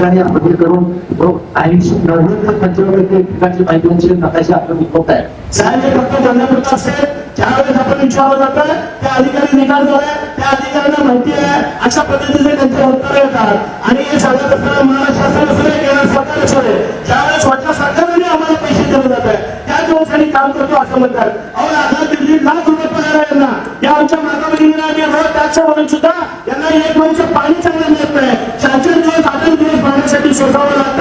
ठिकाणी अपडेट करून 90 ते 95% ठिकाणची माहितीची नकाशा आपण विकवत आहे. साहेब फक्त बोलण्यापुरतं असते. ज्यावेळेस आपण विचारलं जातं त्या अधिकारी निकाल झालाय, त्या अधिकाऱ्यांना माहिती आहे अशा पद्धतीने त्यांचे उत्तर येतात. आणि हे सगळं कसं महाराष्ट्र शासन असू दे, केंद्र सरकार असू दे, ज्यावेळेस स्वतः सरकारने आम्हाला पैसे दिले जात आहे त्या दिवसांनी काम करतो असं म्हणतात. अहो आता 1.5 लाख रुपये पगार आहे यांना. या आमच्या माता भगिनींना आम्ही रोज टॅक्स भरून सुद्धा यांना एक महिन्याचं पाणी चांगलं मिळत नाही. 4 दिवस 8 दिवस पाण्यासाठी सोसावं लागतं.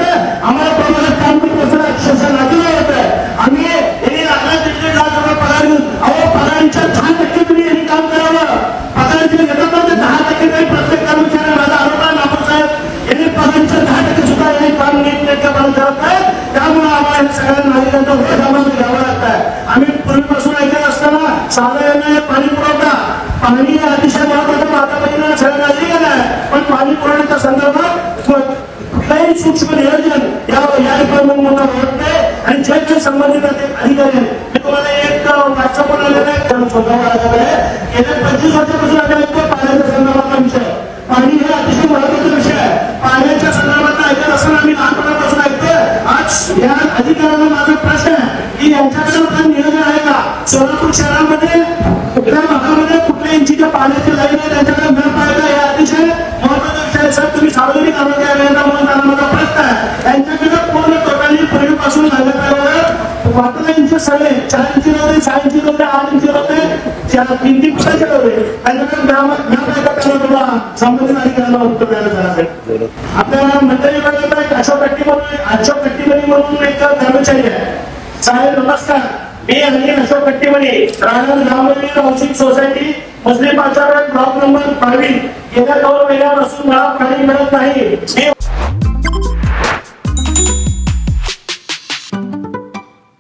आम्हाला प्रमाणात काम करत असताना अक्षरशः नागरिक होत आहे. आम्ही यांनी 1.5 लाख रुपये पगार घेऊन अहो पगारांच्या 10% तुम्ही यांनी काम करावं. पगार जे घेतात ना ते 10% नाही. प्रत्येक कर्मचारी माझा आरोप आहे नापूर साहेब यांनी पगारांच्या 10% सुद्धा यांनी काम नीटनेटकेपणे करत नाही. त्यामुळे आम्हाला सगळ्या नागरिकांचा रोज आम्हाला घ्यावा लागत आहे. आम्ही पूर्वीपासून ऐकत असताना साधारण पाणी पुरवठा पाणी अतिशय महत्वाचं माता बहिणीला सगळ्या नागरिकांना आहे. पण पाणी पुरवठ्याच्या संदर्भात कुठलाही सूक्ष्म नियोजन या मुद्दा होत नाही. आणि जे काही संबंधित अधिकारी आहेत मी तुम्हाला एक व्हॉट्सअपवर आलेलं आहे त्याला स्वतःवर आलेलं आहे. गेल्या 25 वर्षापासून आम्ही ऐकतो पाण्याच्या संदर्भातला विषय. पाणी हे अतिशय महत्वाचा विषय आहे. पाण्याच्या संदर्भात ऐकत असताना आम्ही लहानपणापासून ऐकतोय. आज या अधिकाऱ्यांना माझा प्रश्न आहे की यांच्याकडे काही नियोजन आहे का? सोलापूर शहरामध्ये कुठल्या भागामध्ये कुठल्या इंचीच्या पाण्याची लाईन आहे त्यांच्याकडे मॅप आहे का? हे अतिशय महत्वाचा विषय आहे. सर तुम्ही सार्वजनिक आरोग्य अभियंता म्हणून मला माझा प्रश्न आहे. त्यांच्याकडे पूर्ण टोटली पूर्वीपासून वाटला इंच सगळे 4 इंची होते, 6 इंची होते, 8 इंची होते, 3 फुटाचे होते. त्यांच्याकडे संबंधित अधिकाऱ्यांना उत्तर द्यायला झालं. आपल्या मंडळी विभागात एक अशोक कट्टीमणी म्हणून एक कर्मचारी आहे. साहेब नमस्कार, मी अशोक कट्टीमणी, राहणार गावमधली हाऊसिंग सोसायटी मुस्लिम बाजार ब्लॉक नंबर 22. गेल्या 2 महिन्यापासून मला पाणी मिळत नाही.